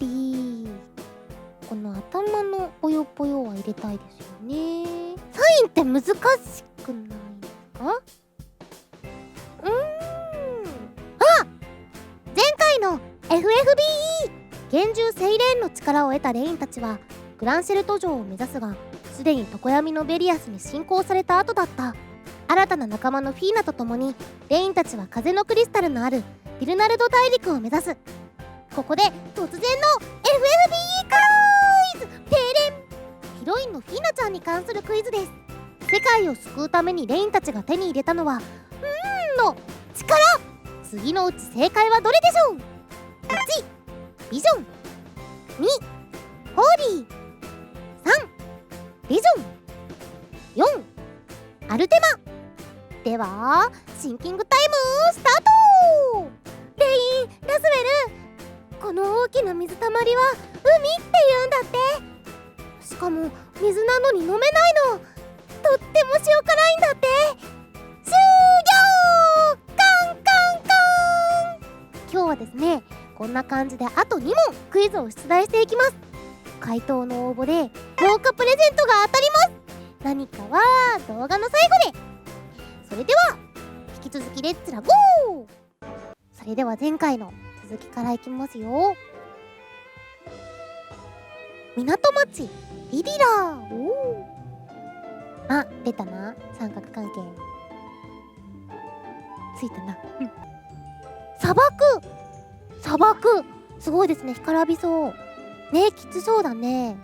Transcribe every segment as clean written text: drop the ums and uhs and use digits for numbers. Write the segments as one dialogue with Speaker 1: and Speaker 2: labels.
Speaker 1: りこの頭のぽよぽよは入れたいですよね。サインって難しくないですか？前回の FFBE 幻獣セイレーンの力を得たレインたちはグランシェルト城を目指すが、すでに常闇のベリアスに侵攻された後だった。新たな仲間のフィーナと共にレインたちは風のクリスタルのあるビルナルド大陸を目指す。ここで突然の FFBE クイズ！てれん！ヒロインのフィーナちゃんに関するクイズです。世界を救うためにレインたちが手に入れたのはの力。次のうち正解はどれでしょう？ 1. ビジョン、2. ホーリー、3. ビジョン、4. アルテマ。ではシンキングタイムスタート。レイン、ラスベル、この大きな水たまりは海って言うんだって。しかも水なのに飲めないの。とっても塩辛いんだって。終了！カンカンカン。今日はですね、こんな感じであと2問クイズを出題していきます。回答の応募で豪華プレゼントが当たります。何かは動画の最後で。それでは引き続きレッツラゴー。それでは前回の続きからいきますよ。港町リビラー。おー、あ、出たな、三角関係ついたな。砂漠すごいですね。干からびそうね。きつそうだね。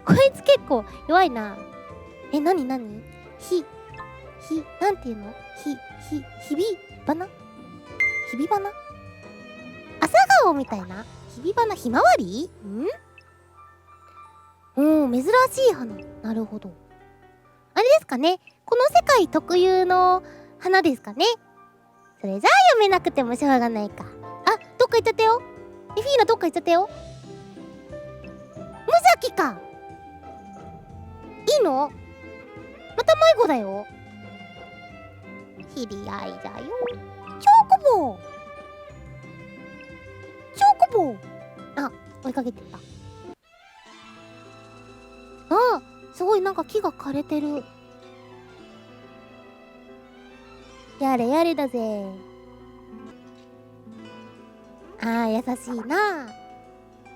Speaker 1: こいつ結構弱いな。なになんていうの？ひびばな朝顔みたいなひびばな、ひまわり？珍しい花。なるほど。あれですかね、この世界特有の花ですかね。それじゃあ読めなくてもしょうがないか。あ、どっか行っちゃったよ。フィーナどっか行っちゃったよ。無邪気か。いいの？また迷子だよ。知り合いだよ。チョコボー。あ、追いかけてた。あ、すごい、なんか木が枯れてる。やれやれだぜ。優しいな。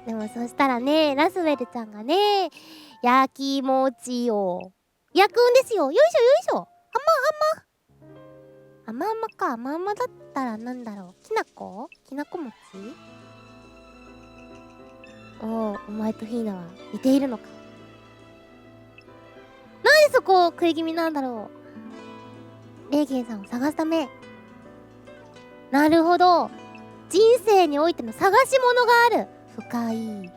Speaker 1: でもそしたらね、ラスウェルちゃんがね、焼き餅を焼くんですよ。よいしょよいしょ。甘々か。甘々だったらなんだろう。きなこ餅。お前とフィーナは似ているのか。なんでそこを食い気味なんだろう。レイゲンさんを探すため。なるほど、人生においての探し物がある。深い。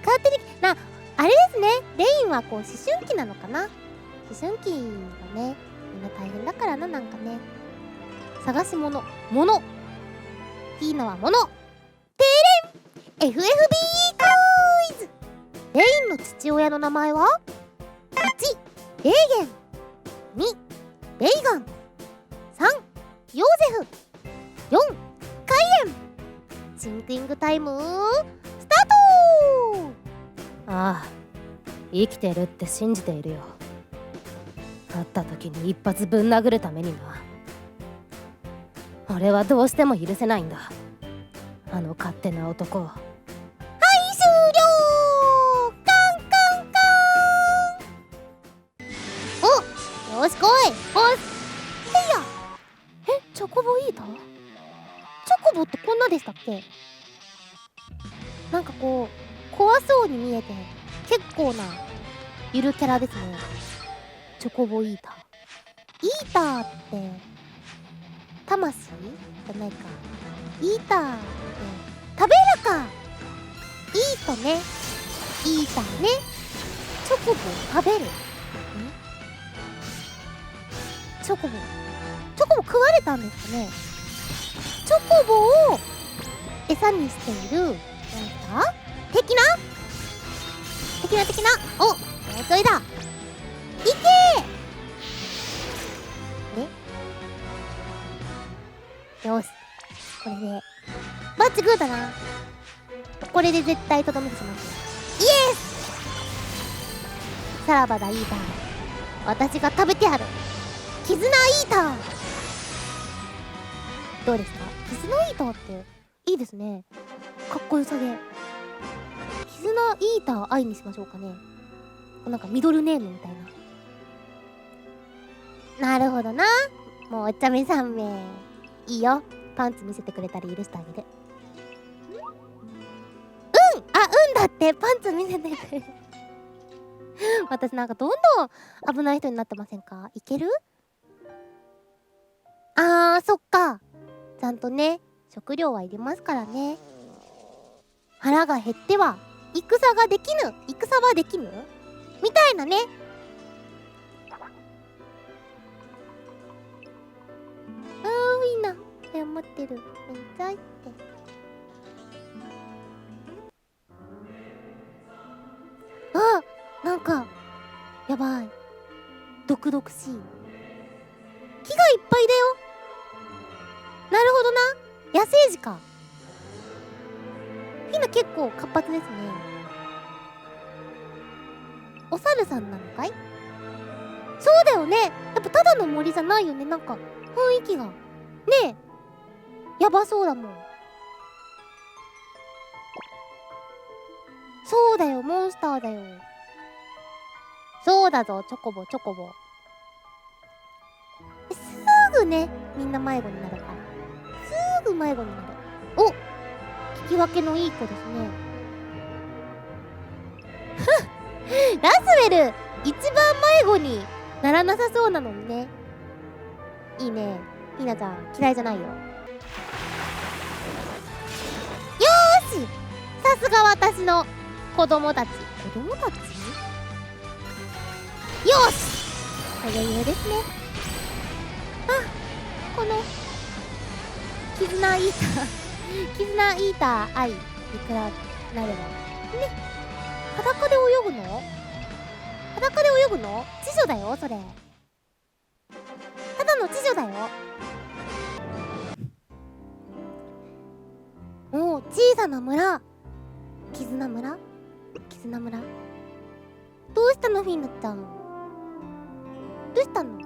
Speaker 1: 勝手にあれですね、レインはこう思春期なのかな。思春期がね、みんな大変だからな。なんかね、探し物、フィーナは物。てれん！ FFBE クイズ。レインの父親の名前は？ 1. レーゲン、2. レイガン、3. ヨーゼフ、4. カイエン。シンキングタイムスタート。
Speaker 2: ああ、生きてるって信じているよ。会った時に一発ぶん殴るためにな。俺はどうしても許せないんだ、あの勝手な男を。
Speaker 1: はい、終了。カンカンカン。お、よし来い。おっ、チョコボいいだ。チョコボってこんなでしたっけ？なんかこう怖そうに見えて結構なゆるキャラですね。チョコボイーター。イーターって魂じゃないか。イーターって食べるか。イートね、イーターね。チョコボ食べる。チョコボ食われたんですかね。チョコボを餌にしているなんか的なお、もうちょいだ。いけー。よし、これでバッチグーだな。これで絶対とどめてしまう。イエス。さらばだイーター、私が食べてやる。絆イーター、どうですか？絆イーターっていいですね。かっこよさげ。絆イーター愛にしましょうかね。なんかミドルネームみたいな。なるほどな。もうお茶目3名いいよ。パンツ見せてくれたら許してあげる。だってパンツ見せてくれる。私なんかどんどん危ない人になってませんか？いける？そっか。ちゃんとね、食料はいりますからね。腹が減っては戦ができぬ、戦はできぬみたいなね。みんな謝ってる。めんちゃいって。なんかやばい。毒々しい。木がいっぱいだよ。なるほどな。野生児か。フィナ結構活発ですね。お猿さんなのかい？そうだよね。やっぱただの森じゃないよね。なんか雰囲気がねえ、やばそうだもん。そうだよ、モンスターだよ。そうだぞ、チョコボチョコボ。すぐね、みんな迷子になるから。すぐ迷子になる。お、聞き分けのいい子ですね。ラスウェル一番迷子にならなさそうなのにね。いいね。ひなちゃん嫌いじゃないよ。よーし、さすが私の子供たち。子供たち？よーし、余裕ですね。この絆イーター絆イーター愛いくらなればね。裸で泳ぐの？裸で泳ぐの？知女だよそれ。ただの知女だよ。おお、小さな村。絆村？絆村？どうしたのフィーナちゃん。どうしたの？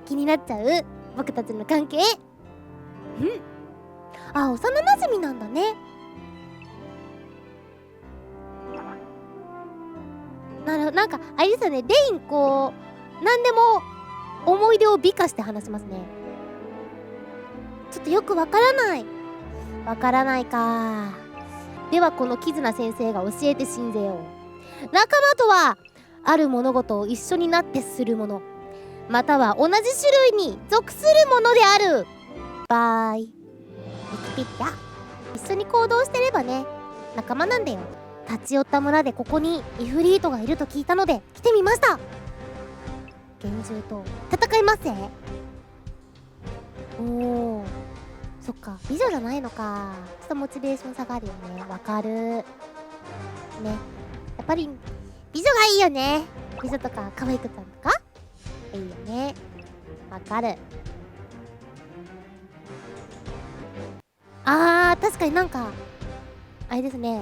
Speaker 1: 気になっちゃう僕たちの関係。幼馴染なんだね。なんかあれですよね。レインこう何でも思い出を美化して話しますね。ちょっとよくわからないか。ではこのキズナ先生が教えて信ぜよう。仲間とはある物事を一緒になってするもの、または同じ種類に属するものである。バイ。ウィキペディア。一緒に行動してればね、仲間なんだよ。立ち寄った村でここにイフリートがいると聞いたので来てみました。幻獣と戦いますぜ。おお、そっか、美女じゃないのか。ちょっとモチベーション下がるよね。わかるね。やっぱり美女がいいよね。美女とか可愛くちゃんとかいいよね。わかる。確かになんかあれですね。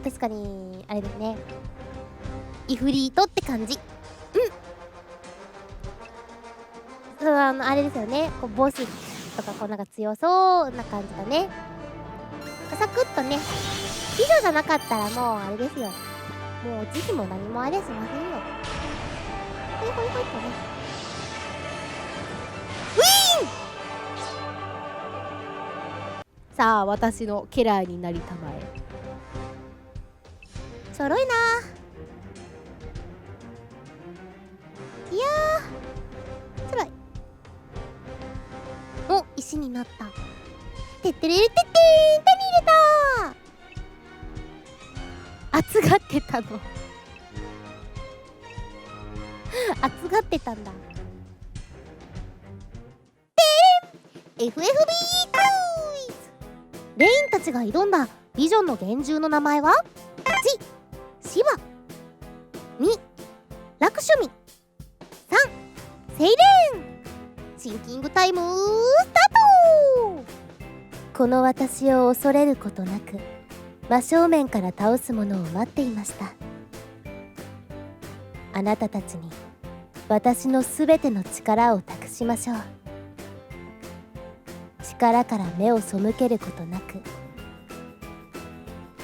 Speaker 1: 確かにあれですね。イフリートって感じ。あれですよね。こうボスとかこうなんか強そうな感じだね。サクッとね。美女じゃなかったらもうあれですよ。もう慈悲も何もあれしませんよ。ほいほいほいとね。
Speaker 2: さあ私の家来になりたまえ。
Speaker 1: ちょろいな。いやーちょろい。お、石になった。てってれれてってーん、手に入れた。
Speaker 2: 熱がってたの。
Speaker 1: 熱がってたんだ。でーん FFB クルーイズ。レインたちが挑んだビジョンの幻獣の名前は1、シワ、2、ラクシュミ、3、セイレーン。シンキングタイムスタート。
Speaker 2: この私を恐れることなく真正面から倒すものを待っていました。あなたたちに私のすべての力を託しましょう。力から目を背けることなく、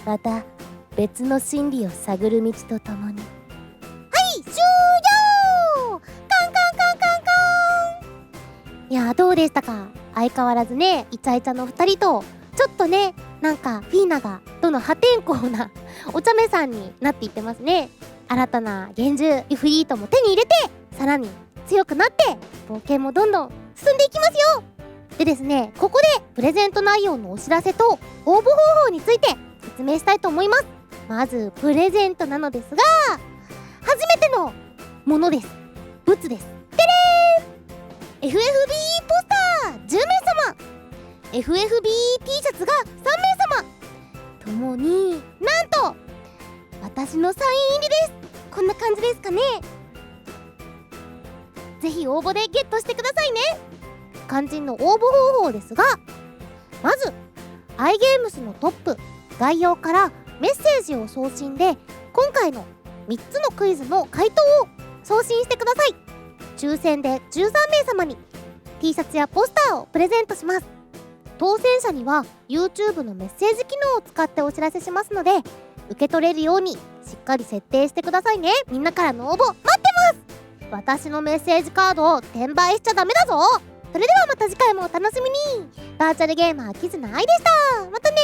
Speaker 2: また別の真理を探る道とともに。
Speaker 1: はい終了。カンカンカンカンカン。いやーどうでしたか。相変わらずねイチャイチャの2人とちょっとねなんかフィーナがどの破天荒なお茶目さんになっていってますね。新たな幻獣イフリートも手に入れてさらに強くなって冒険もどんどん進んでいきますよ。でですねここでプレゼント内容のお知らせと応募方法について説明したいと思います。まずプレゼントなのですが初めてのものです。ブツです。でれーん FFB ポスター10名様 FFB T シャツが3名様ともになんと私のサイン入りです。こんな感じですかね。ぜひ応募でゲットしてくださいね。肝心の応募方法ですがまず iGames のトップ概要からメッセージを送信で今回の3つのクイズの回答を送信してください。抽選で13名様に T シャツやポスターをプレゼントします。当選者には YouTube のメッセージ機能を使ってお知らせしますので受け取れるようにしっかり設定してくださいね。みんなからの応募待ってます。私のメッセージカードを転売しちゃダメだぞ。それではまた次回もお楽しみに。バーチャルゲーマーキズナアイでした。またね。